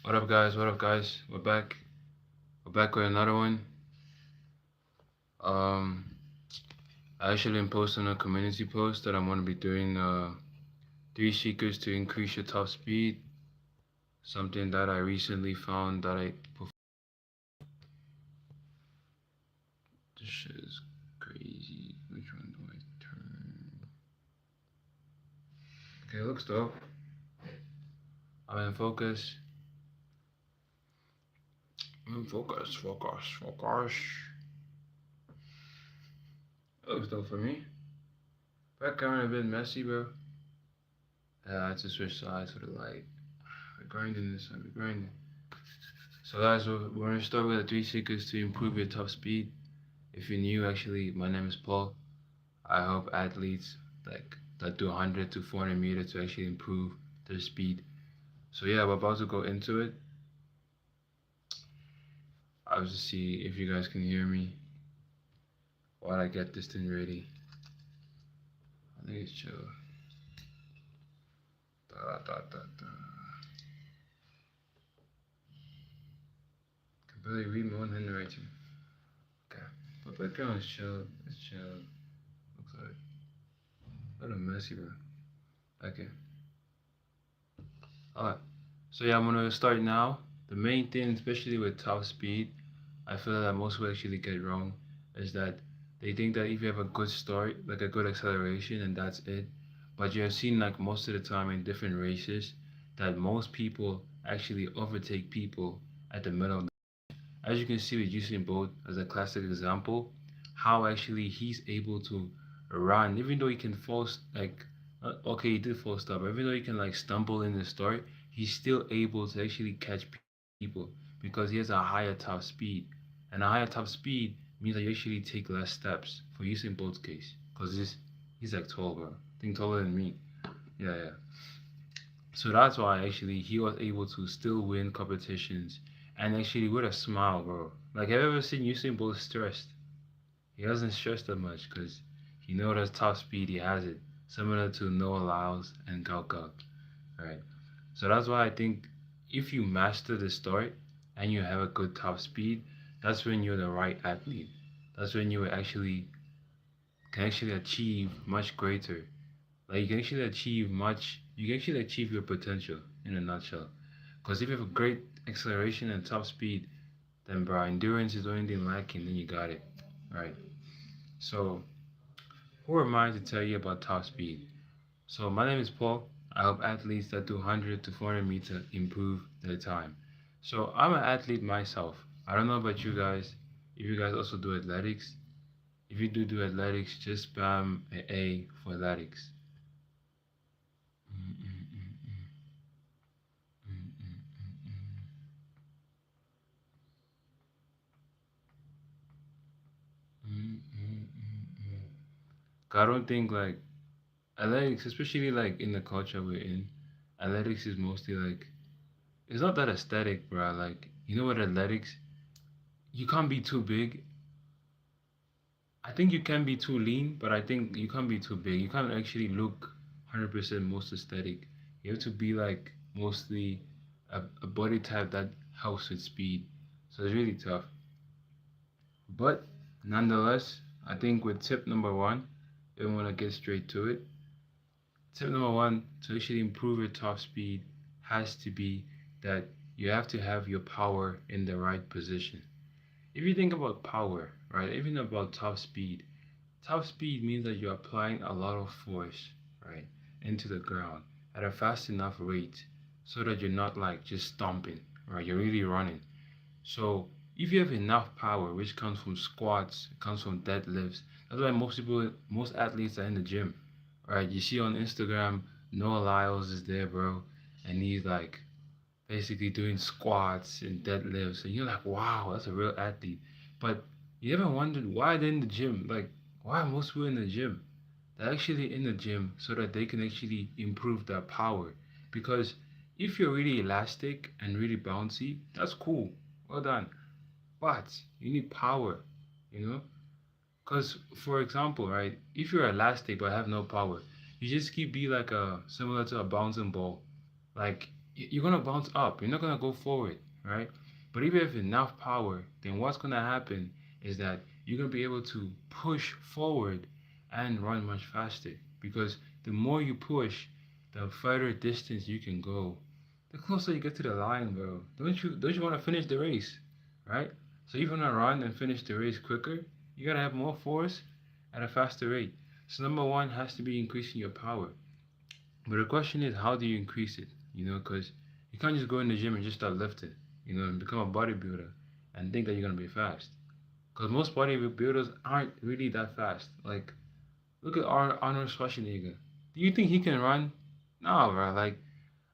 What up, guys? What up, guys? We're back. We're back with another one. Um, I actually been posting a community post that I'm gonna be doing 3 secrets to increase your top speed. Something that I recently found that I. This shit is crazy. Which one do I turn? Okay, looks dope. I'm in focus. Focus. Focus. Focus. It looks dope for me. Background a bit messy, bro. I had to switch sides for the light. We're grinding this time. We're grinding. So guys, we're gonna start with the 3 secrets to improve your top speed. If you're new, actually, my name is Paul. I help athletes that do 100 to 400 meters to actually improve their speed. So yeah, we're about to go into it. I'll just see if you guys can hear me while I get this thing ready. I think it's chill. Da, da, da, da. Can barely read my own handwriting. Okay, but background is chill. It's chill. Looks like a little messy, bro. Okay. Alright. So yeah, I'm gonna start now. The main thing, especially with top speed, I feel that most people actually get wrong is that they think that if you have a good start, like a good acceleration, and that's it. But you have seen like most of the time in different races that most people actually overtake people at the middle. As you can see with Usain Bolt as a classic example, how actually he's able to run, even though he can okay, he did fall stop, but even though he can like stumble in the start, he's still able to actually catch people because he has a higher top speed. And a higher top speed means that you actually take less steps for Usain Bolt's case, because he's like tall, bro. I think taller than me. Yeah, yeah. So that's why actually he was able to still win competitions and actually with a smile, bro. Like, have you ever seen Usain Bolt stressed? He doesn't stress that much because he knows that top speed he has it, similar to Noah Lyles and Gal Gal. Right. So that's why I think if you master the start and you have a good top speed, that's when you're the right athlete. That's when you can actually achieve much greater. Like you can actually achieve your potential in a nutshell. Because if you have a great acceleration and top speed, then bro, endurance is the only thing lacking, then you got it. Right. So who am I to tell you about top speed? So my name is Paul. I help athletes that do 100 to 400 meter improve their time. So I'm an athlete myself. I don't know about you guys. If you guys also do athletics, if you do athletics, just spam A for athletics. I don't think like athletics, especially like in the culture we're in, athletics is mostly like it's not that aesthetic, bro. Like you know what athletics, you can't be too big. I think you can be too lean, but I think you can't be too big. You can't actually look 100% most aesthetic. You have to be like mostly a body type that helps with speed. So it's really tough. But nonetheless, I think with tip number one, if we want to get straight to it, tip number one to actually improve your top speed has to be that you have to have your power in the right position. If you think about power, right, even about top speed means that you're applying a lot of force, right, into the ground at a fast enough rate so that you're not like just stomping, right? You're really running. So if you have enough power, which comes from squats, comes from deadlifts, that's why most athletes are in the gym, right? You see on Instagram, Noah Lyles is there, bro, and he's like basically doing squats and deadlifts, and you're like, wow, that's a real athlete. But you ever wondered why they're in the gym? Like, why are most people in the gym? They're actually in the gym so that they can actually improve their power. Because if you're really elastic and really bouncy, that's cool. Well done. But you need power, you know? Because, for example, right, if you're elastic but have no power, you just keep be like a similar to a bouncing ball. Like you're gonna bounce up. You're not gonna go forward, right? But if you have enough power, then what's gonna happen is that you're gonna be able to push forward and run much faster. Because the more you push, the further distance you can go. The closer you get to the line, bro. Don't you want to finish the race, right? So if you wanna run and finish the race quicker, you gotta have more force at a faster rate. So number one has to be increasing your power. But the question is, how do you increase it? Because you can't just go in the gym and just start lifting, and become a bodybuilder and think that you're gonna be fast. Because most bodybuilders aren't really that fast. Like, look at Arnold Schwarzenegger. Do you think he can run? No, bro. Like,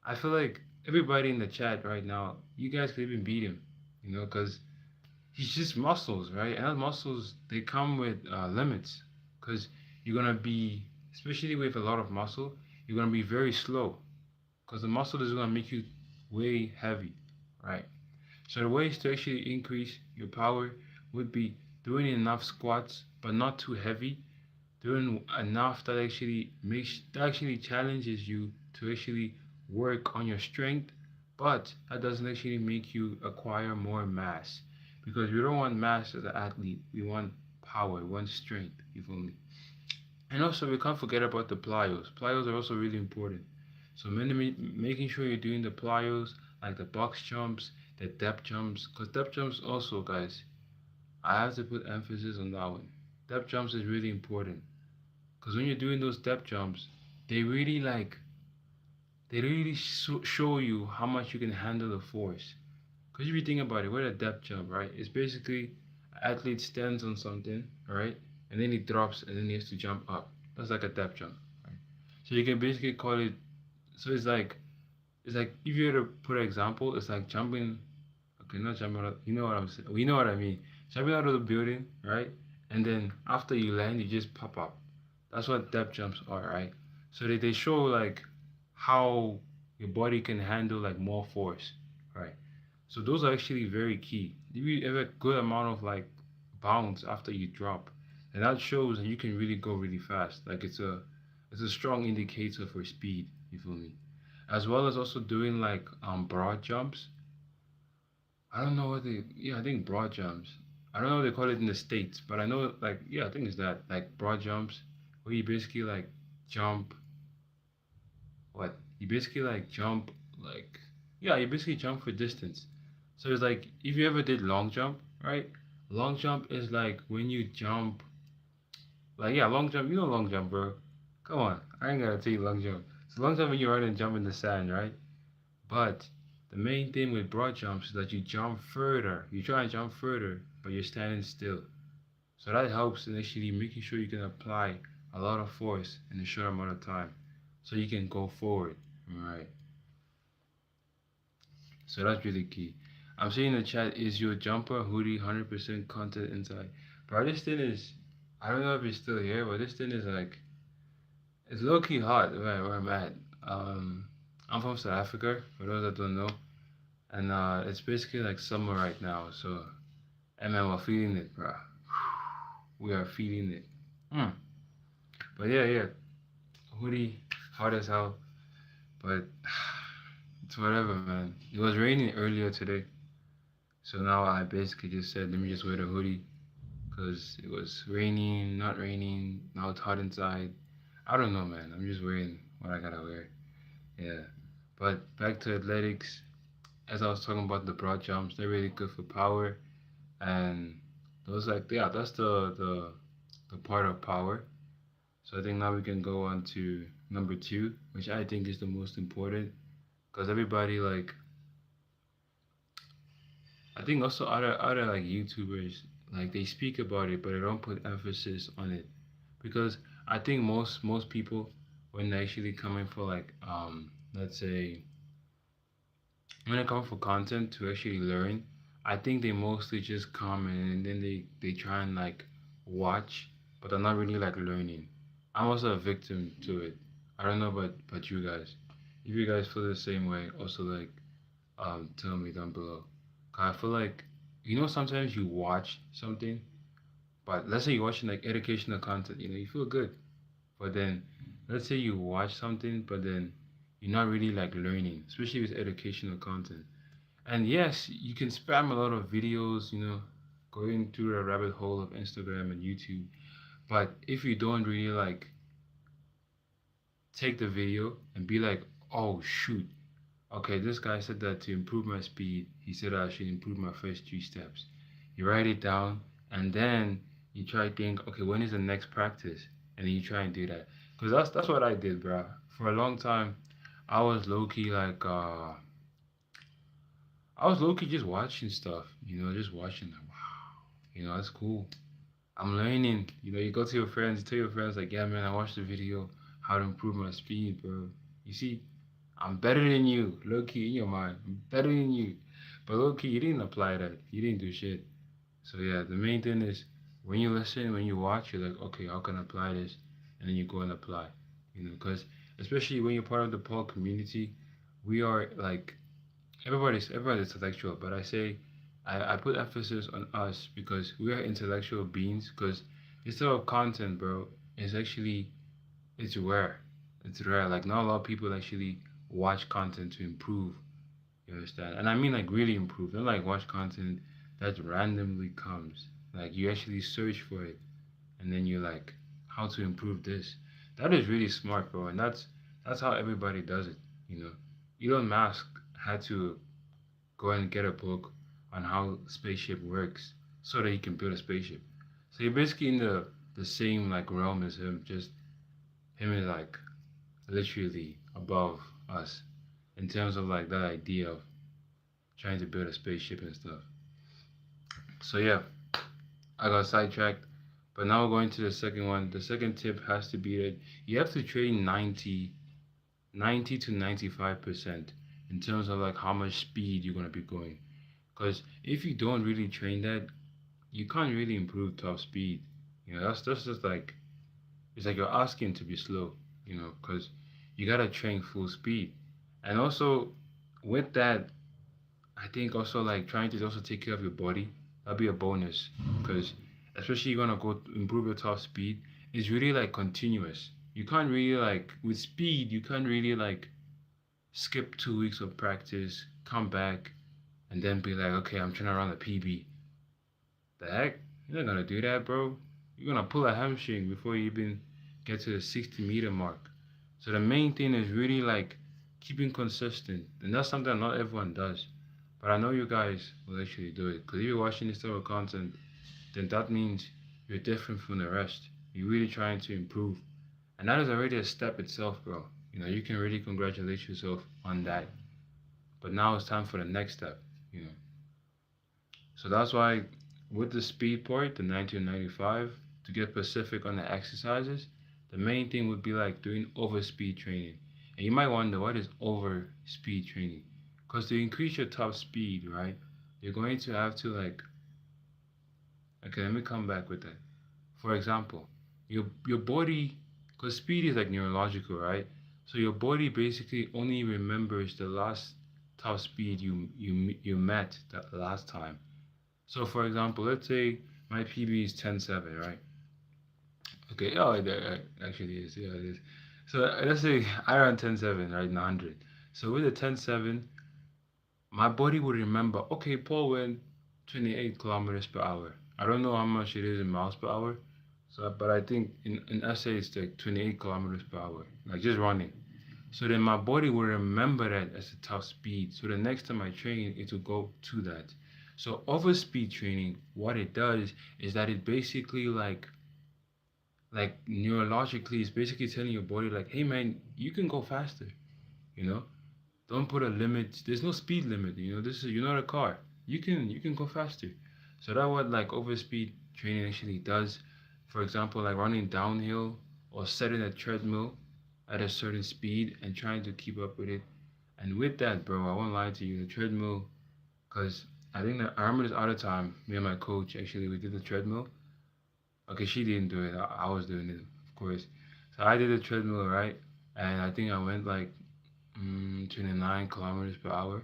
I feel like everybody in the chat right now, you guys could even beat him, because he's just muscles, right? And those muscles, they come with limits. Because you're gonna be, especially with a lot of muscle, you're gonna be very slow because the muscle is going to make you way heavy, right? So the ways to actually increase your power would be doing enough squats, but not too heavy. Doing enough that actually challenges you to actually work on your strength, but that doesn't actually make you acquire more mass. Because we don't want mass as an athlete. We want power, we want strength, you feel me? And also we can't forget about the plyos. Plyos are also really important. So making sure you're doing the plyos, like the box jumps, the depth jumps, because depth jumps also, guys, I have to put emphasis on that one. Depth jumps is really important, because when you're doing those depth jumps, they really like they really show you how much you can handle the force. Because if you think about it, with a depth jump, right, it's basically an athlete stands on something, right, and then he drops and then he has to jump up. That's like a depth jump, right? So you can basically call it. So it's like if you were to put an example, it's like jumping. Okay, not jumping out. You know what I'm saying? You know what I mean. Jumping out of the building, right? And then after you land, you just pop up. That's what depth jumps are, right? So they show like how your body can handle like more force, right? So those are actually very key. If you have a good amount of like bounce after you drop, and that shows that you can really go really fast. Like it's a strong indicator for speed. You feel me? As well as also doing like broad jumps. I don't know what they yeah, I think broad jumps. I don't know what they call it in the States, but I know like yeah, I think it's that. Like broad jumps where you basically like jump what? You basically like jump like yeah, you basically jump for distance. So it's like if you ever did long jump, right? Long jump is like when you jump like yeah, long jump, long jump, bro. Come on. I ain't gotta tell you long jump. So long jump when you run and jump in the sand, right? But the main thing with broad jumps is that you jump further. You try and jump further, but you're standing still. So that helps in actually making sure you can apply a lot of force in a short amount of time. So you can go forward. Right. So that's really key. I'm seeing in the chat, is your jumper hoodie 100% content inside? Bro, this thing is, I don't know if it's still here, but this thing is like, it's low key hot where I'm at. I'm from South Africa, for those that don't know. And it's basically like summer right now, so and man, we're feeling it, bro. We are feeling it. Mm. But yeah, hoodie, hot as hell. But it's whatever, man. It was raining earlier today, so now I basically just said, let me just wear the hoodie, cause it was raining, not raining. Now it's hot inside. I don't know, man. I'm just wearing what I gotta wear. Yeah. But back to athletics. As I was talking about the broad jumps, they're really good for power. And those like yeah, that's the part of power. So I think now we can go on to number two, which I think is the most important, because everybody like I think also other like YouTubers like they speak about it, but they don't put emphasis on it, because I think most people when they actually coming for like let's say when they come for content to actually learn, I think they mostly just come and then they try and like watch, but they're not really like learning. I'm also a victim to it. I don't know about you guys. If you guys feel the same way, also like tell me down below. 'Cause I feel like sometimes you watch something, but let's say you're watching like educational content, you feel good, but then let's say you watch something, but then you're not really like learning, especially with educational content. And yes, you can spam a lot of videos, going through a rabbit hole of Instagram and YouTube. But if you don't really like take the video and be like, oh shoot, okay, this guy said that to improve my speed, he said I should improve my first 3 steps. You write it down and then you try to think, okay, when is the next practice? And then you try and do that. Because that's what I did, bro. For a long time, I was low key like I was low key just watching stuff, just watching like wow, that's cool. I'm learning. You go to your friends, you tell your friends like, yeah, man, I watched the video, how to improve my speed, bro. You see, I'm better than you, low key in your mind. I'm better than you, but low key, you didn't apply that. You didn't do shit. So yeah, the main thing is when you listen, when you watch, you're like, okay, how can I apply this? And then you go and apply. Because especially when you're part of the Paul community, we are like everybody's intellectual, but I put emphasis on us because we are intellectual beings. Because instead of content, bro, it's actually it's rare. It's rare. Like not a lot of people actually watch content to improve. You understand? And I mean like really improve. Don't like watch content that randomly comes. Like you actually search for it, and then you're like, how to improve this. That is really smart, bro. And that's how everybody does it. You know, Elon Musk had to go and get a book on how spaceship works so that he can build a spaceship. So you're basically in the same like realm as him, just him is like literally above us in terms of like that idea of trying to build a spaceship and stuff. So yeah, I got sidetracked. But now we're going to the second one. The second tip has to be that you have to train 90 to 95% in terms of like how much speed you're going to be going. Because if you don't really train that, you can't really improve top speed. That's just like, it's like you're asking to be slow, because you got to train full speed. And also, with that, I think also like trying to also take care of your body, that'll be a bonus. Because especially you're going to go improve your top speed, it's really like continuous. You can't really like, with speed, you can't really like skip 2 weeks of practice, come back, and then be like, okay, I'm trying to run a PB. The heck? You're not gonna do that, bro. You're gonna pull a hamstring before you even get to the 60-meter mark. So the main thing is really like keeping consistent, and that's something that not everyone does. But I know you guys will actually do it, because if you're watching this type of content, then that means you're different from the rest. You're really trying to improve, and that is already a step itself, bro. You can really congratulate yourself on that. But now it's time for the next step. You know, so that's why with the speed part, the 1995, to get specific on the exercises, the main thing would be like doing over speed training. And you might wonder what is over speed training? Because to increase your top speed, right, you're going to have to like, okay, let me come back with that. For example, your body, because speed is like neurological, right? So your body basically only remembers the last top speed you met that last time. So for example, let's say my PB is 10.7, right? Okay, oh, it actually is. Yeah, it is. So let's say I run 10.7, right? 100. So with the 10.7, my body would remember, okay, Paul went 28 kilometers per hour. I don't know how much it is in miles per hour. So, but I think in SA it's like 28 kilometers per hour, like just running. So then my body will remember that as a top speed. So the next time I train, it will go to that. So over speed training, what it does is that it basically like neurologically is basically telling your body like, hey man, you can go faster, you know? Don't put a limit. There's no speed limit, this is you're not a car. You can go faster. So that what like over speed training actually does. For example, like running downhill or setting a treadmill at a certain speed and trying to keep up with it. And with that, bro, I won't lie to you, the treadmill, because I think that I remember this other time, me and my coach actually we did the treadmill. Okay, she didn't do it. I was doing it, of course. So I did the treadmill, right? And I think I went like 29 kilometers per hour.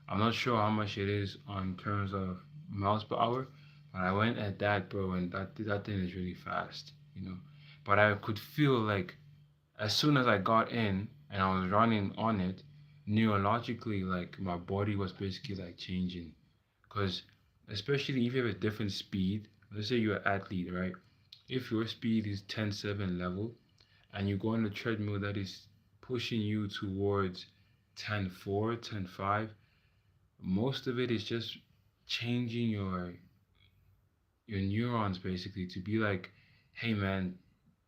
I'm not sure how much it is on terms of miles per hour, but I went at that, bro, and that thing is really fast. But I could feel like as soon as I got in, and I was running on it, neurologically, like my body was basically like changing. Because especially if you have a different speed, let's say you're an athlete, right? If your speed is 10.7 level and you go on a treadmill that is pushing you towards 10.4, 10.5, most of it is just changing your neurons basically to be like, hey man,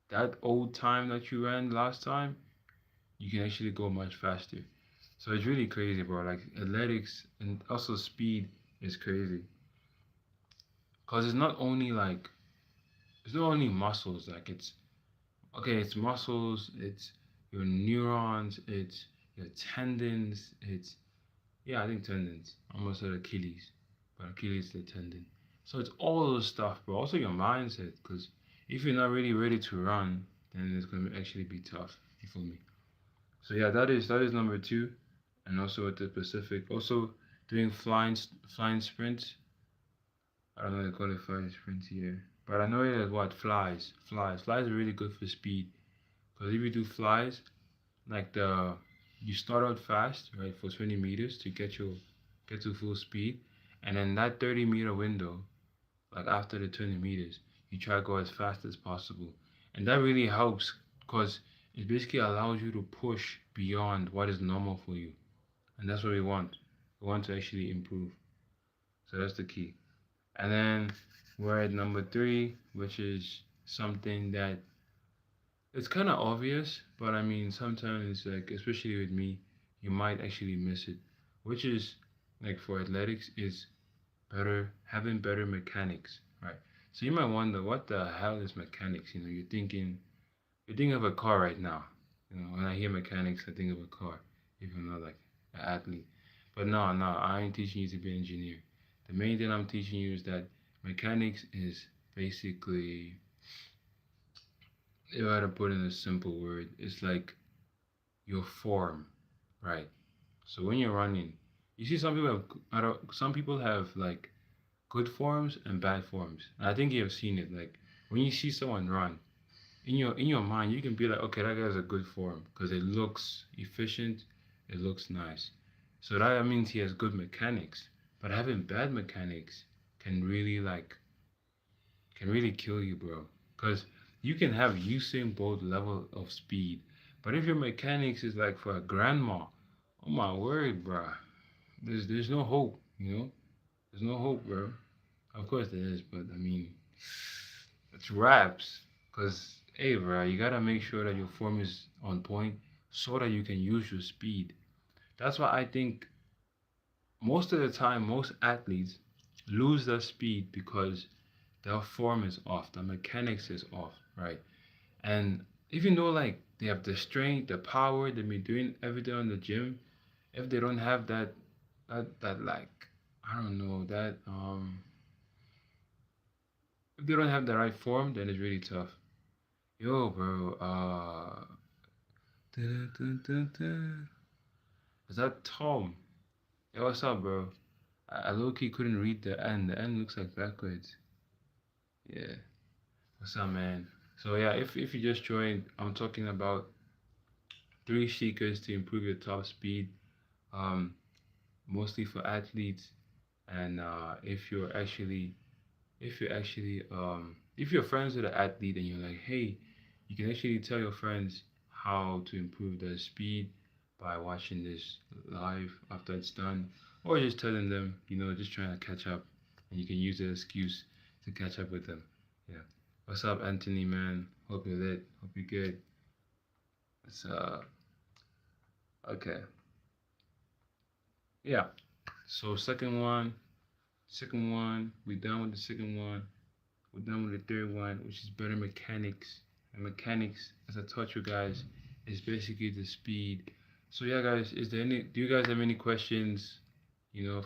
that old time that you ran last time, you can actually go much faster. So it's really crazy, bro. Like athletics and also speed is crazy. Cause it's not only muscles, like it's okay, it's muscles, it's your neurons, it's your tendons, it's yeah, I think tendons. I almost said Achilles, but Achilles is the tendon. So it's all those stuff, bro. Also your mindset, because if you're not really ready to run, then it's gonna actually be tough. You feel me? So yeah, that is number two, and also at the Pacific, also doing flying sprints. I don't know they call it flying sprints here, but I know it as what flies are really good for speed. Because if you do flies, like you start out fast, right, for 20 meters to get to full speed, and then that 30-meter window, like after the 20 meters, you try to go as fast as possible, and that really helps because it basically allows you to push beyond what is normal for you, and that's what we want. We want to actually improve, so that's the key. And then we're at number three, which is something that it's kind of obvious, but I mean, sometimes, like, especially with me, you might actually miss it, which is like for athletics, is having better mechanics, right? So you might wonder, what the hell is mechanics? You're thinking of a car right now. When I hear mechanics, I think of a car, even though like an athlete. But no, no, I ain't teaching you to be an engineer. The main thing I'm teaching you is that mechanics is basically, if I had to put in a simple word, it's like your form, right? So when you're running, you see some people have like good forms and bad forms. And I think you have seen it. Like when you see someone run, in your mind, you can be like, okay, that guy's a good form because it looks efficient, it looks nice. So that means he has good mechanics. But having bad mechanics can really kill you, bro. Because you can have Usain Bolt level of speed, but if your mechanics is like for a grandma, oh my word, bro, there's no hope. There's no hope, bro. Of course there is, but I mean, it's raps. Cause hey, bro, you gotta make sure that your form is on point so that you can use your speed. That's why I think most of the time, most athletes lose their speed because their form is off, the mechanics is off, right? And even though like they have the strength, the power, they've been doing everything in the gym, if they don't have that like I don't know that if they don't have the right form, then it's really tough. Yo, bro, is that Tom? Yo, what's up, bro? I low key couldn't read the end. The end looks like backwards. Yeah. What's up, man? So yeah, if you just joined, I'm talking about three secrets to improve your top speed. Um, Mostly for athletes, and if you're friends with an athlete and you're like, hey, you can actually tell your friends how to improve their speed by watching this live after it's done, or just telling them, just trying to catch up, and you can use the excuse to catch up with them. Yeah. What's up, Anthony, man? Hope you're lit. Hope you're good. It's okay. Yeah. So second one, we're done with the second one. We're done with the third one, which is better mechanics. And mechanics, as I taught you guys, is basically the speed. So yeah, guys, do you guys have any questions,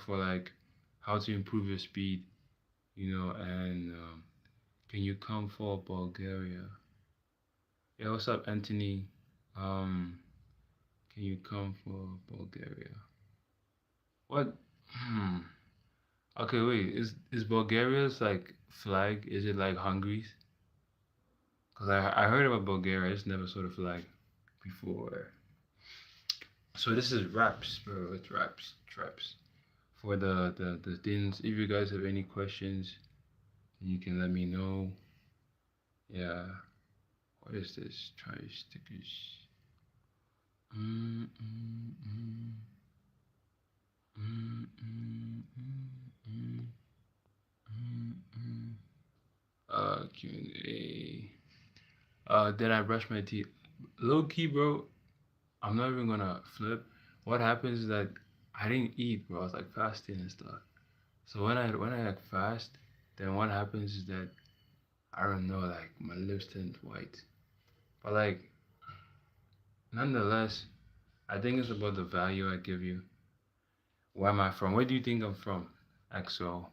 for like how to improve your speed, and can you come for Bulgaria? Yeah, what's up, Anthony? Um, can you come for Bulgaria? What? Hmm. Okay, wait. Is Bulgaria's like flag? Is it like Hungary's? Cause I heard about Bulgaria. I just never saw the flag before. So this is raps, bro. It's raps, traps. For the things, if you guys have any questions, you can let me know. Yeah. What is this? Try stickers. Mm, mm, mm, mm, mm, mm, mm, mm. Q&A. Did I brush my teeth? Low key, bro. I'm not even gonna flip. What happens is that I didn't eat, bro. I was like fasting and stuff. So when I like fast, then what happens is that I don't know, like my lips turn white. But like nonetheless, I think it's about the value I give you. Where am I from? Where do you think I'm from? XO.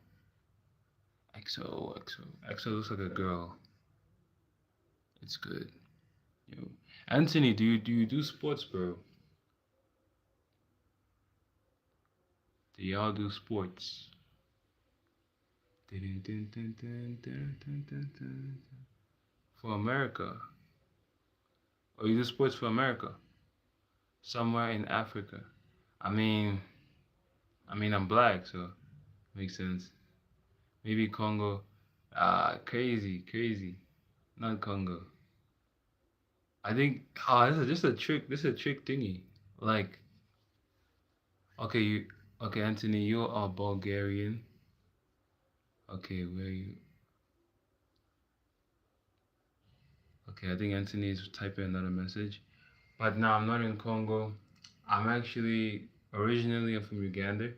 XO. XO. XO looks like a girl. It's good. Yo. Anthony, do you do sports, bro? Do y'all do sports? For America. Or you do sports for America? Somewhere in Africa. I mean, I'm black, so makes sense. Maybe Congo. Crazy, crazy. Not Congo. I think. Oh, this is just a trick. This is a trick thingy. Like, okay, okay, Anthony, you are Bulgarian. Okay, where you? Okay, I think Anthony is typing another message. But no, I'm not in Congo. I'm actually originally I'm from Uganda.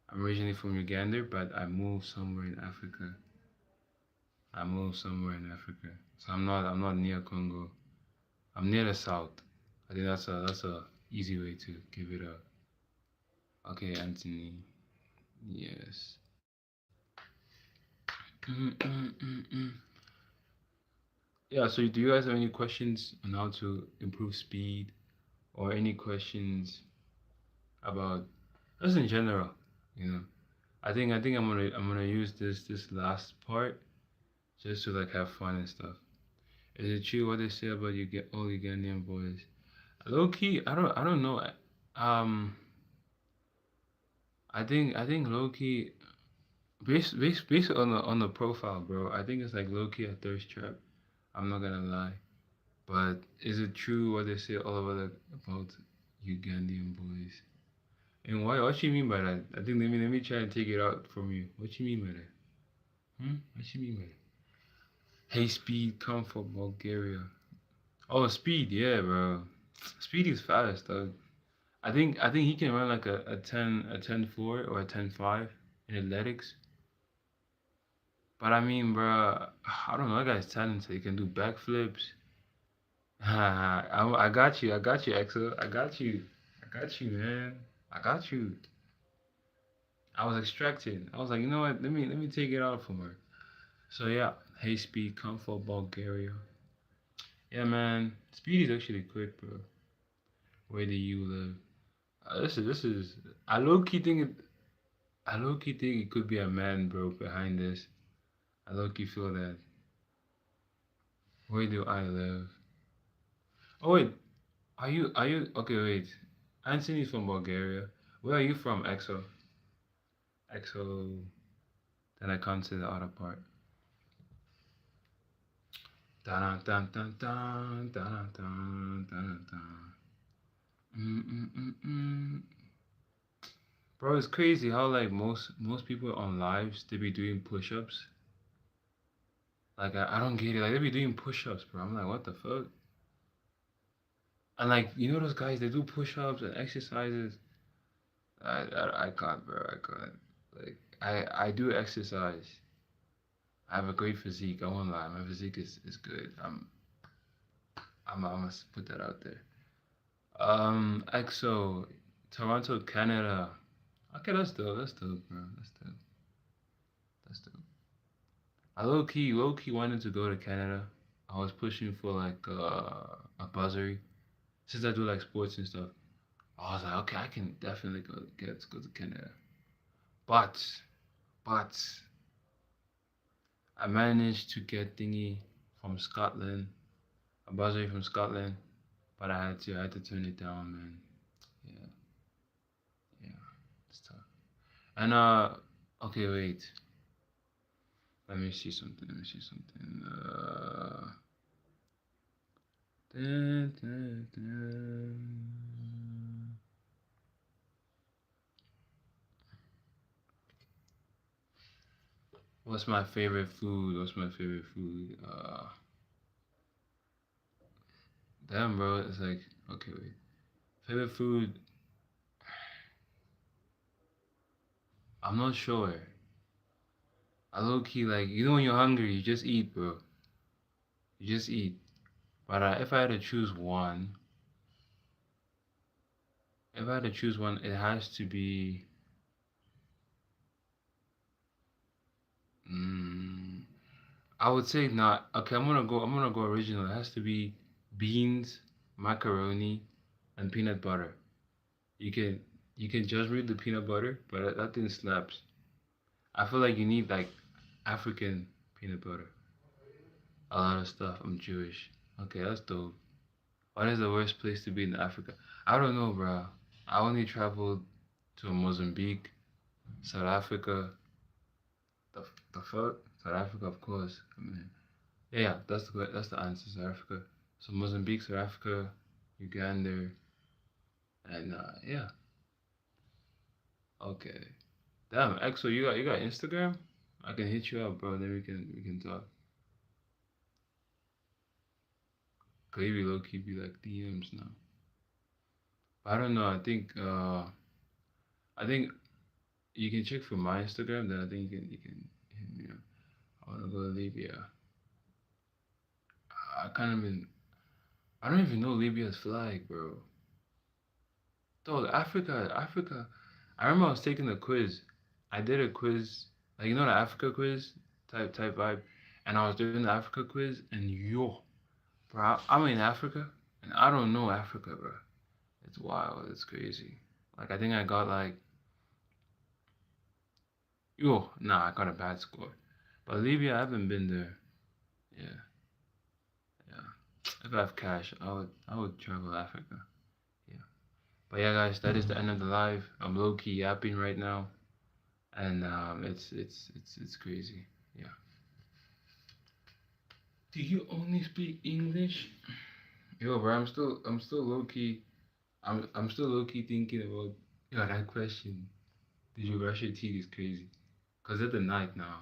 I'm originally from Uganda, but I moved somewhere in Africa. I moved somewhere in Africa, so I'm not near Congo. I'm near the south. I think that's a easy way to give it up. Okay, Anthony. Yes. Yeah. So, do you guys have any questions on how to improve speed, or any questions about just in general? You know, I think I'm gonna use this last part just to like have fun and stuff. Is it true what they say about you get all Ugandan boys? Low key, I don't know. Um, I think low key, based on the profile, bro. I think it's like low key a thirst trap. I'm not gonna lie. But is it true what they say all over about Ugandan boys? And why? What you mean by that? I think let me try and take it out from you. What you mean by that? What you mean by that? Hey, Speed, come from Bulgaria. Oh, Speed, yeah, bro. Speed is fast, though. I think he can run like a 10-4 or a 10-5 in athletics. But I mean, bro, I don't know. That guy's talented. He can do backflips. I got you. I got you, Axel. I got you. I got you, man. I got you. I was extracting. I was like, you know what? Let me take it out from her. So yeah, hey Speed, come for Bulgaria. Yeah, man. Speed is actually quick, bro. Where do you live? This is. I low key think it. I low key think it could be a man, bro, behind this. I low key feel that. Where do I live? Oh wait, are you okay? Wait, Anthony's from Bulgaria. Where are you from, EXO? EXO. Then I come to the other part. Dun dun dun dun dun dun dun dun. Mm-mm-mm-mm. Bro, it's crazy how like most people on lives they be doing push-ups. Like I don't get it. Like they be doing push-ups, bro. I'm like, what the fuck? And like you know those guys they do push-ups and exercises. I can't, bro. I can't. Like I do exercise. I have a great physique. I won't lie. My physique is good. I must put that out there. EXO, Toronto, Canada. Okay, that's dope. That's dope, bro. That's dope. That's dope. I low key wanted to go to Canada. I was pushing for like a bursary since I do like sports and stuff. I was like, okay, I can definitely go to Canada. But but I managed to get thingy from Scotland, a bursary from Scotland, but I had to turn it down, man. And okay, wait. Let me see something. Let me see something. Dun, dun, dun. What's my favorite food? What's my favorite food? Damn, bro. It's like, okay, wait. Favorite food? I'm not sure. I low key like, when you're hungry, you just eat, bro. You just eat. But if I had to choose one, if I had to choose one, it has to be. Mm, I would say not. Okay, I'm gonna go. I'm gonna go original. It has to be beans, macaroni, and peanut butter. You can you can just read the peanut butter, but that thing slaps. I feel like you need like African peanut butter. A lot of stuff. I'm Jewish. Okay, that's dope. What is the worst place to be in Africa? I don't know, bro. I only traveled to Mozambique, South Africa. The the fuck? South Africa, of course. I mean, yeah, that's the answer. South Africa. So Mozambique, South Africa, Uganda, and yeah. Okay. Damn, Exo, you got Instagram? I can hit you up, bro. Then we can talk. Cause you be low key be like DMs now. But I don't know. I think you can check for my Instagram. Then I think you can hit me up. I wanna go to Libya. I kind of been. I don't even know Libya's flag, bro. Dog, Africa. I remember I was taking a quiz. I did a quiz, like the Africa quiz type vibe, and I was doing the Africa quiz, and yo, bro, I'm in Africa, and I don't know Africa, bro. It's wild. It's crazy. Like I think I got like I got a bad score. But Libya, I haven't been there. Yeah, yeah. If I have cash, I would travel Africa. Yeah. But yeah, guys, that is the end of the live. I'm low key yapping right now, and it's crazy. Yeah. Do you only speak English? Yo, bro, I'm still low key. I'm still low key thinking about that question. Did you brush your teeth? Is crazy. Cause it's the night now,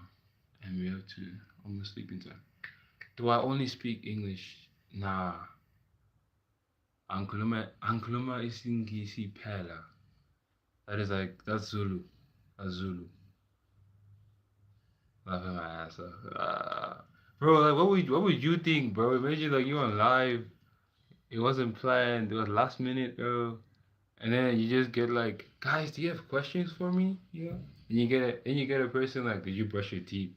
and we have to almost sleeping time. Do I only speak English? Nah. Ankuluma isingisi pela. That's Zulu. That's Zulu. Laughing my ass off. Bro, like what would you think, bro? Imagine like you on live. It wasn't planned. It was last minute, bro. And then you just get like, guys, do you have questions for me? Yeah. And you get a person like, did you brush your teeth?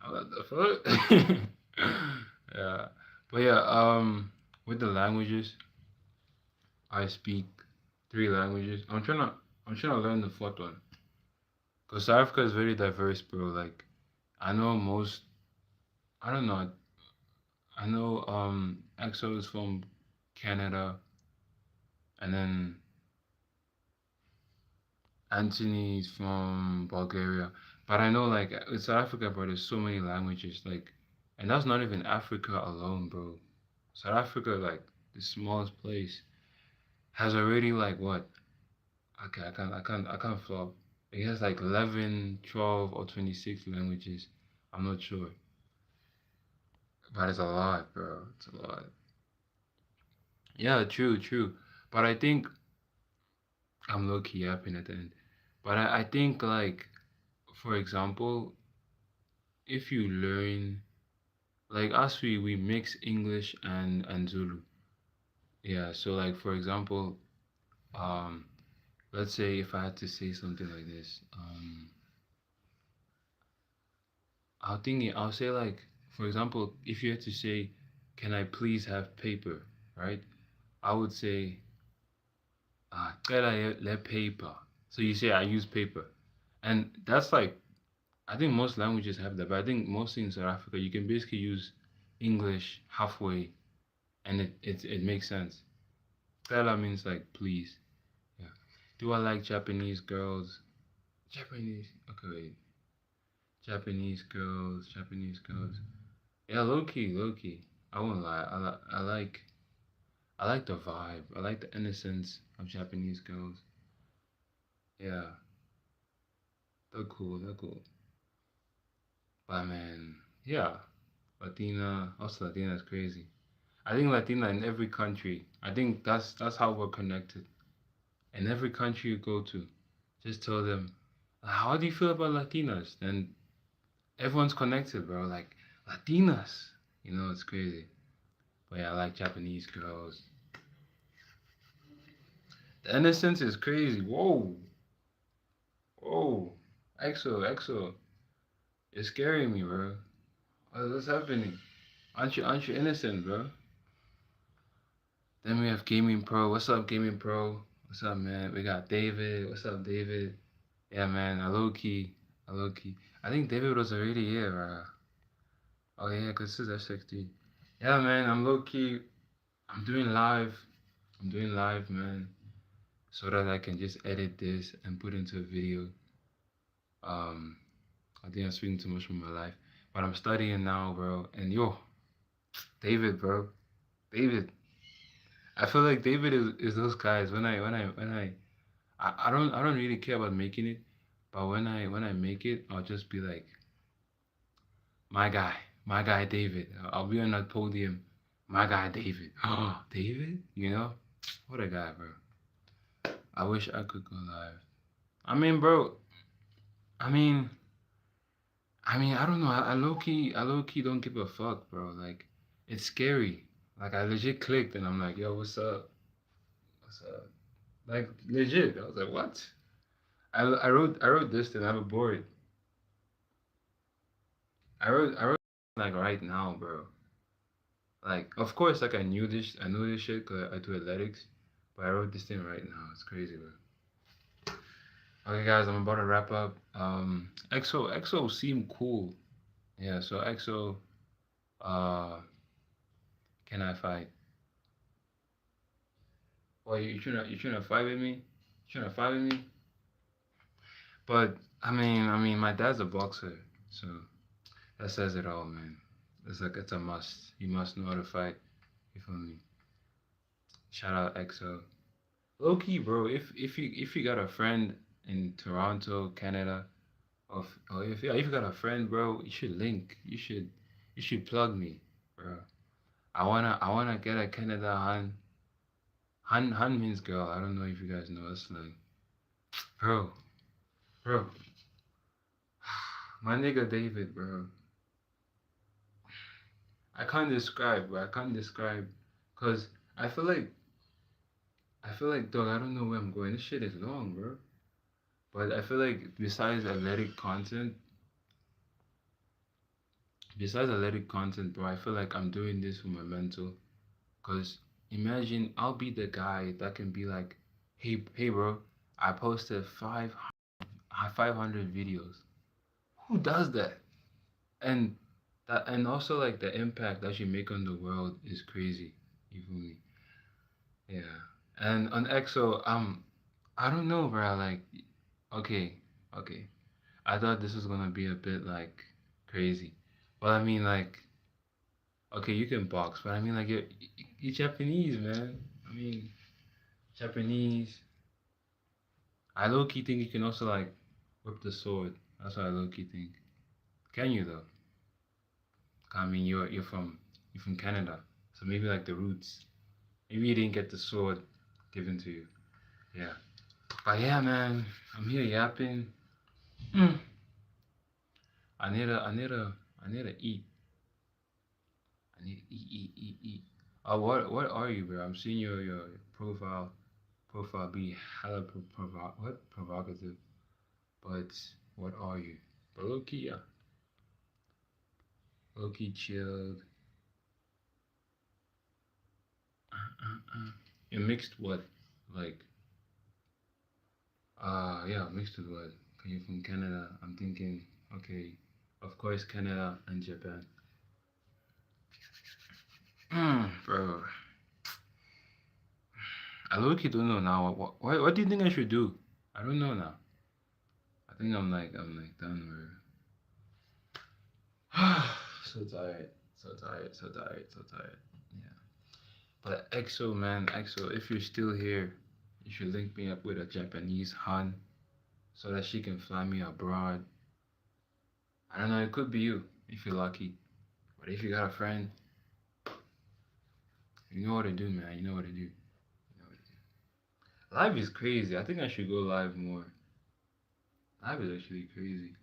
I'm like, the fuck? Yeah. But yeah, with the languages, I speak three languages. I'm trying to learn the fourth one. Cause South Africa is very diverse, bro. Like I know most I don't know. I know EXO is from Canada and then Anthony is from Bulgaria. But I know like with South Africa, bro, there's so many languages, like and that's not even Africa alone, bro. South Africa, like the smallest place, has already like what? Okay, I can't flop. It has like 11, 12, or 26 languages. I'm not sure. But it's a lot, bro. It's a lot. Yeah, true, true. But I think I'm low key yapping at the end. But I think like for example, if you learn like us we mix English and Zulu. Yeah, so like for example, um let's say if I had to say something like this, I'll say like for example, if you had to say, can I please have paper, right? I would say let paper. So you say I use paper. And that's like I think most languages have that, but I think mostly in South Africa you can basically use English halfway and it makes sense. Stella means like please. Yeah. Do I like Japanese girls? Japanese. Okay, wait. Japanese girls. Japanese girls. Yeah, low key, low key. I won't lie. I like the vibe. I like the innocence of Japanese girls. Yeah, they're cool. They're cool. But man, yeah, Latina. Also, Latina is crazy. I think Latina in every country. I think that's how we're connected. In every country you go to, just tell them, how do you feel about Latinas? Then everyone's connected, bro. Like Latinas, it's crazy. But yeah, I like Japanese girls. The innocence is crazy. Whoa, whoa, EXO, you're scaring me, bro. What's happening? Aren't you innocent, bro? Then we have Gaming Pro. What's up, Gaming Pro? What's up, man? We got David. What's up, David? Yeah, man. I low key. I think David was already here, bro. Oh yeah, cause this is F60. Yeah, man. I'm low key. I'm doing live. I'm doing live, man, so that I can just edit this and put into a video. Um, I think I'm speaking too much from my life, but I'm studying now, bro. And yo, David, bro, David. I feel like David is those guys. I don't really care about making it, but when I make it, I'll just be like, my guy David. I'll be on that podium, my guy David. Oh, David, what a guy, bro. I wish I could go live. I mean, bro. I mean, I don't know. I low key don't give a fuck, bro. Like, it's scary. Like, I legit clicked and I'm like, yo, what's up? What's up? Like, legit. I was like, what? I wrote this and I'm bored. I wrote like right now, bro. Like, of course, like I knew this shit because I do athletics, but I wrote this thing right now. It's crazy, bro. Okay, guys, I'm about to wrap up. EXO seemed cool. Yeah, so EXO, uh, can I fight? Well, you trying to fight with me? You trying to fight with me? But I mean, my dad's a boxer, so that says it all, man. It's a must. You must know how to fight. You feel me? Shout out EXO. Low key, bro. If you got a friend in Toronto, Canada, or if you got a friend, bro, you should link. You should plug me, bro. I wanna get a Canada Han means girl. I don't know if you guys know that's like, bro, bro. My nigga David, bro. I can't describe, bro. I can't describe, cause I feel like dog. I don't know where I'm going. This shit is long, bro. But I feel like besides athletic content, bro, I feel like I'm doing this for my mental. Cause imagine I'll be the guy that can be like, hey, bro, I posted 500 videos. Who does that? And and also like the impact that you make on the world is crazy. You feel me? Yeah. And on EXO, I don't know, bro. Like, okay, okay. I thought this was gonna be a bit like crazy, but I mean, like, okay, you can box, but I mean, like, you're Japanese, man. I mean, Japanese. I low key think you can also like whip the sword. That's what I low key think. Can you though? I mean, you're from Canada, so maybe like the roots. Maybe you didn't get the sword given to you. Yeah. But yeah, man, I'm here yapping. Mm. I need to eat. I need to eat. What are you, bro? I'm seeing your profile be hella provocative. But what are you? But low key, yeah, low key chilled. You mixed what? Like, yeah, mixed with what? You're from Canada. I'm thinking, okay, of course, Canada and Japan. Bro, I low key don't know now. What do you think I should do? I don't know now. think I'm like done. So tired. So tired. So tired. So tired. Yeah. But EXO, man, EXO, if you're still here, you should link me up with a Japanese Han so that she can fly me abroad. I don't know, it could be you if you're lucky. But if you got a friend, you know what to do, man. You know what to do. You know what to do. Live is crazy. I think I should go live more. Live is actually crazy.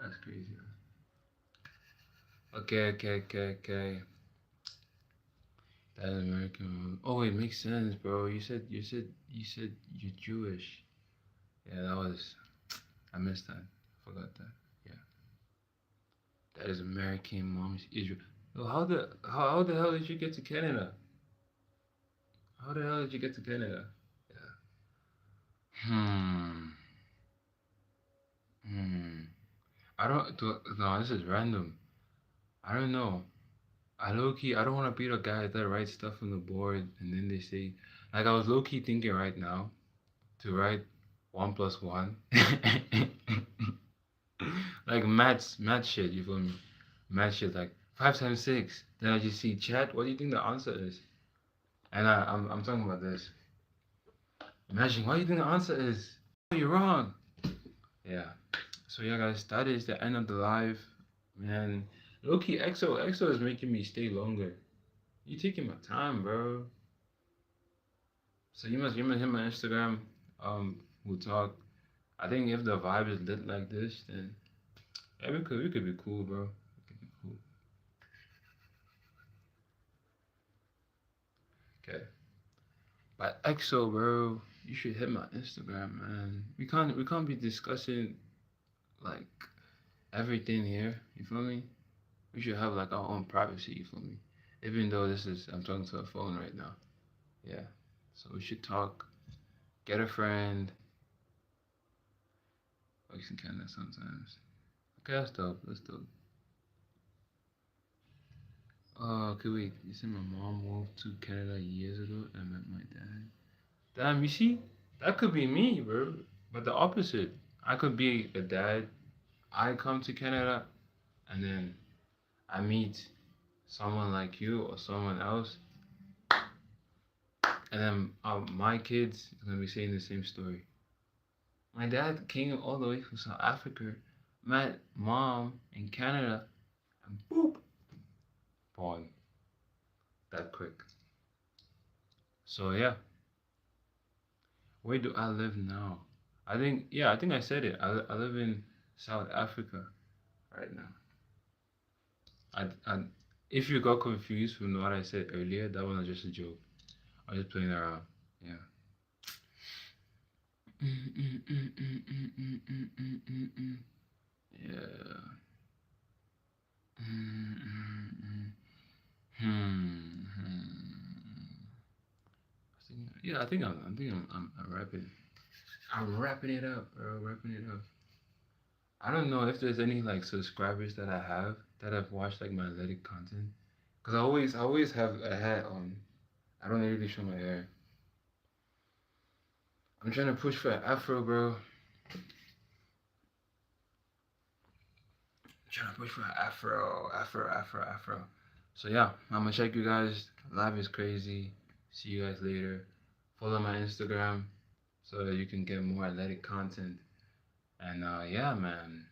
That's crazy. Okay. That American. Oh, it makes sense, bro. You said you're Jewish. Yeah, that was. I missed that. Forgot that. Yeah, that is American. Mom's Israel. Oh, how the hell did you get to Canada? How the hell did you get to Canada? Yeah. Hmm. Hmm. I don't. No, this is random. I don't know. I low key. I don't want to be the guy that writes stuff on the board and then they say, like I was low key thinking right now to write 1 plus 1. Like math shit, you feel me? Math shit like 5 times 6. Then I just see chat, what do you think the answer is? And I'm talking about this. Imagine what do you think the answer is? Oh, you're wrong. Yeah. So yeah guys, that is the end of the live. Man. Low-key EXO is making me stay longer. You taking my time, bro. So you must hit my Instagram. We'll talk. I think if the vibe is lit like this, then yeah, we could be cool, bro. We could be cool. Okay. But EXO, bro, you should hit my Instagram, man. We can't be discussing like everything here. You feel me? We should have like our own privacy. You feel me? Even though I'm talking to a phone right now. Yeah. So we should talk. Get a friend. Or you can Canada sometimes. Okay, that's dope. That's dope. Okay, wait. You said my mom moved to Canada years ago and met my dad. Damn, you see? That could be me, bro. But the opposite. I could be a dad. I come to Canada and then I meet someone like you or someone else, and then my kids are gonna be saying the same story. My dad came all the way from South Africa, met mom in Canada, and boop, born that quick. So yeah, where do I live now? I think I said it. I live in South Africa right now. I if you got confused from what I said earlier, that one was just a joke. I was just playing around. Yeah. Yeah. Hmm. Yeah, I think I'm wrapping. I'm wrapping it up, bro. Wrapping it up. I don't know if there's any like subscribers that I have that have watched like my athletic content. Cause I always have a hat on. I don't really show my hair. I'm trying to push for an afro, bro. I'm trying to push for an afro. So yeah, I'm gonna check you guys. Live is crazy. See you guys later. Follow my Instagram so that you can get more athletic content. And yeah, man,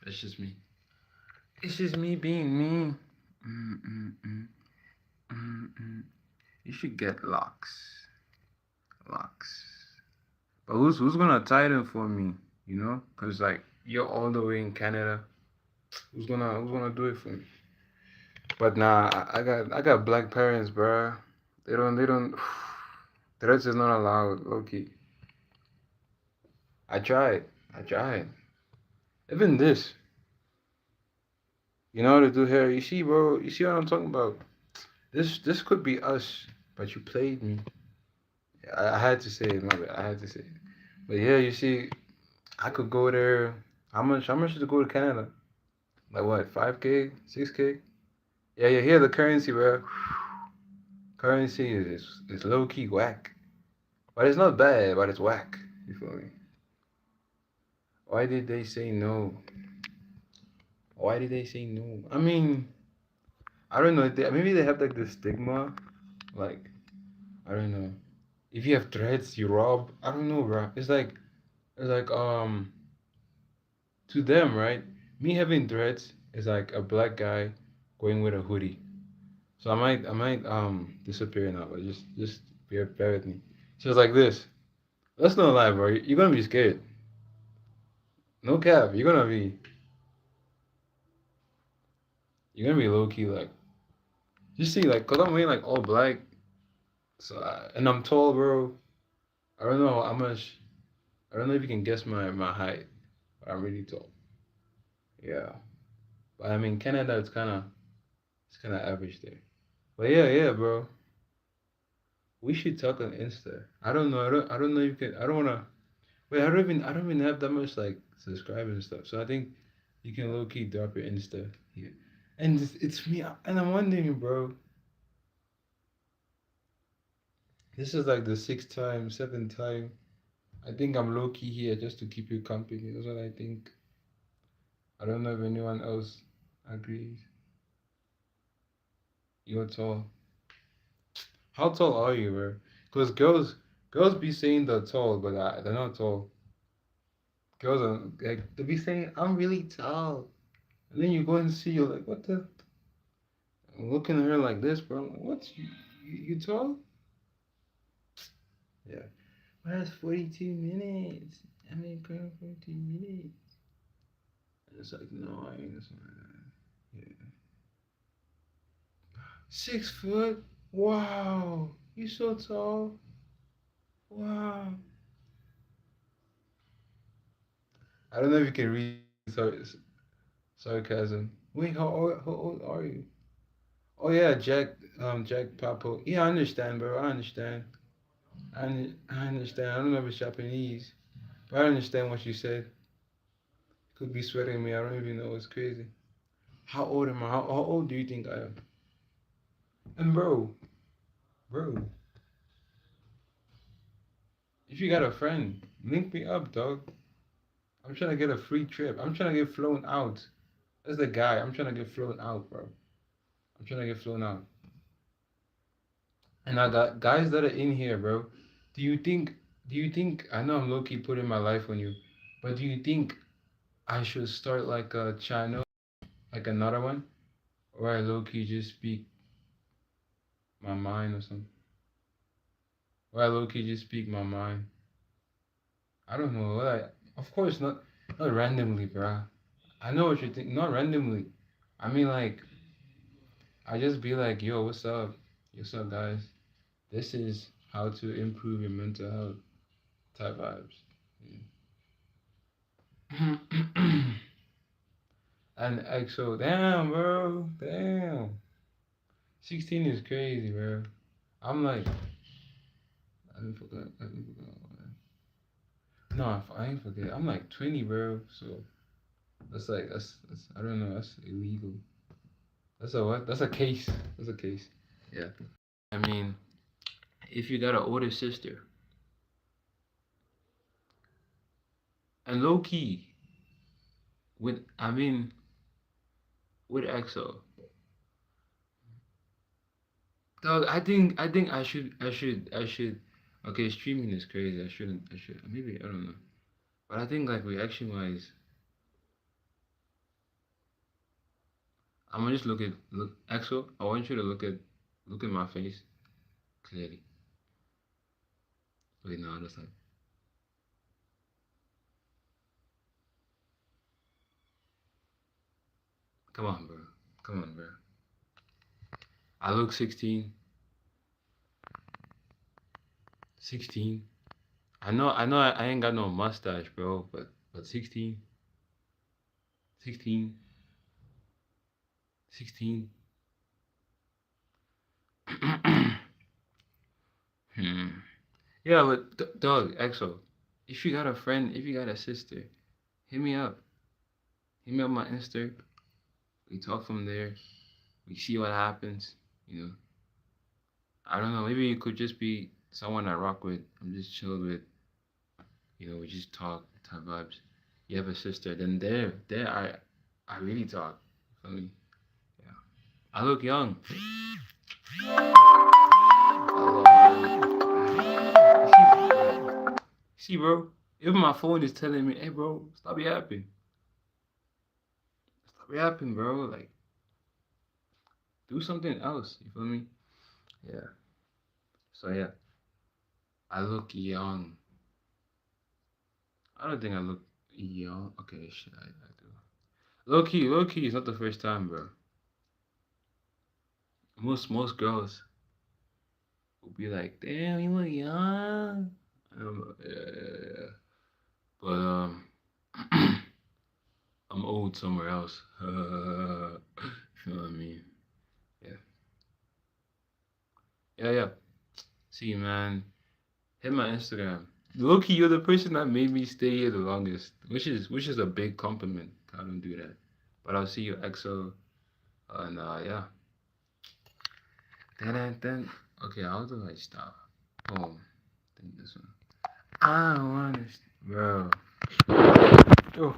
it's just me. It's just me being me. Mm-mm-mm. Mm-mm. You should get locks, locks. But who's gonna tie them for me? You know, cause like you're all the way in Canada. Who's gonna do it for me? But nah, I got black parents, bruh. They don't. The rest is not allowed. Okay, I tried. I tried. Even this, you know how to do hair. You see, bro. You see what I'm talking about? This could be us, but you played me. I had to say it, my bad. I had to say it. But yeah, you see, I could go there. How much to go to Canada? Like what? 5K? 6K? Yeah, yeah. Here the currency, bro. Currency is low key whack, but it's not bad. But it's whack. You feel me? Why did they say no? Why did they say no? I mean, I don't know. Maybe they have like the stigma. Like, I don't know. If you have dreads, you rob. I don't know, bro. It's like to them, right? Me having dreads is like a black guy going with a hoodie. So I might disappear now, but just bear with me. So it's like this. That's not lie, bro. You're gonna be scared. No cap. You're gonna be low key like just see like cause I'm wearing like all black. So and I'm tall, bro. I don't know how much. I don't know if you can guess my height. But I'm really tall. Yeah. But I mean Canada, it's kind of average there. But yeah, bro. We should talk on Insta. I don't know. I don't know if you can. I don't wanna. Wait. I don't even have that much like subscribers and stuff. So I think you can low key drop your Insta here. And it's me. And I'm wondering, bro. This is like the sixth time, seventh time. I think I'm low key here just to keep you company. That's what I think. I don't know if anyone else agrees. You're tall. How tall are you, bro? Because girls be saying they're tall, but they're not tall. Girls are like they be saying I'm really tall, and then you go and see you're like what the? I'm looking at her like this, bro. I'm like, what? You tall? Yeah. Well, that's 42 minutes. I mean, girl, 42 minutes. And it's like no, I ain't. Yeah. 6 foot? Wow. You so tall. Wow. I don't know if you can read sarcasm. Wait, how old are you? Oh yeah, Jack Papo. Yeah, I understand, bro. I understand. I understand. I don't know if it's Japanese, but I understand what you said. Could be sweating me. I don't even know. It's crazy. How old am I? How old do you think I am? And bro, if you got a friend, link me up, dog. I'm trying to get a free trip. I'm trying to get flown out. That's the guy. I'm trying to get flown out, bro. I'm trying to get flown out. And I got guys that are in here, bro. Do you think? Do you think? I know I'm low key putting my life on you, but do you think I should start like a channel, like another one, where I low key just speak my mind or something? Where I low key just speak my mind. I don't know. Of course not randomly, bro. I know what you think. Not randomly. I mean like I just be like, yo, what's up? What's up, guys? This is how to improve your mental health type vibes. Yeah. And EXO, damn, bro, damn. 16 is crazy, bro. I'm like, I didn't forget. I didn't forget. No, I ain't forget. I'm like 20, bro. So that's I don't know. That's illegal. That's a what? That's a case. That's a case. Yeah. I mean, if you got an older sister, and low key with, I mean, with EXO, dog. I think I should. Okay, streaming is crazy. I shouldn't. I should. Maybe I don't know. But I think like reaction wise, I'm gonna just look Axel. I want you to look at my face clearly. Wait, no, that's not. Come on, bro. Come on, bro. I look 16. 16. I ain't got no mustache, bro. But 16, 16, 16. Hmm. Yeah, but dog, Axel. If you got a friend, if you got a sister, hit me up. Hit me up my Insta. We talk from there. We see what happens. You know. I don't know. Maybe it could just be someone I rock with. I'm just chilled with. We just talk vibes. You have a sister, then there I really talk. You feel me? Yeah. I look young. See, bro. Even my phone is telling me, "Hey, bro, stop yapping. Stop yapping, bro. Like, do something else." You feel me? Yeah. So yeah, I look young. I don't think I look young. Okay, shit, I do. Low key, it's not the first time, bro. Most girls will be like, "Damn, you look young." Yeah. But I'm old somewhere else. You know what I mean? Yeah, yeah. See, man, hit my Instagram. Loki, you're the person that made me stay here the longest, which is a big compliment. I don't do that, but I'll see you EXO, and yeah. Then okay, how do I stop? Boom. Think this one. I wanna, bro. Yo.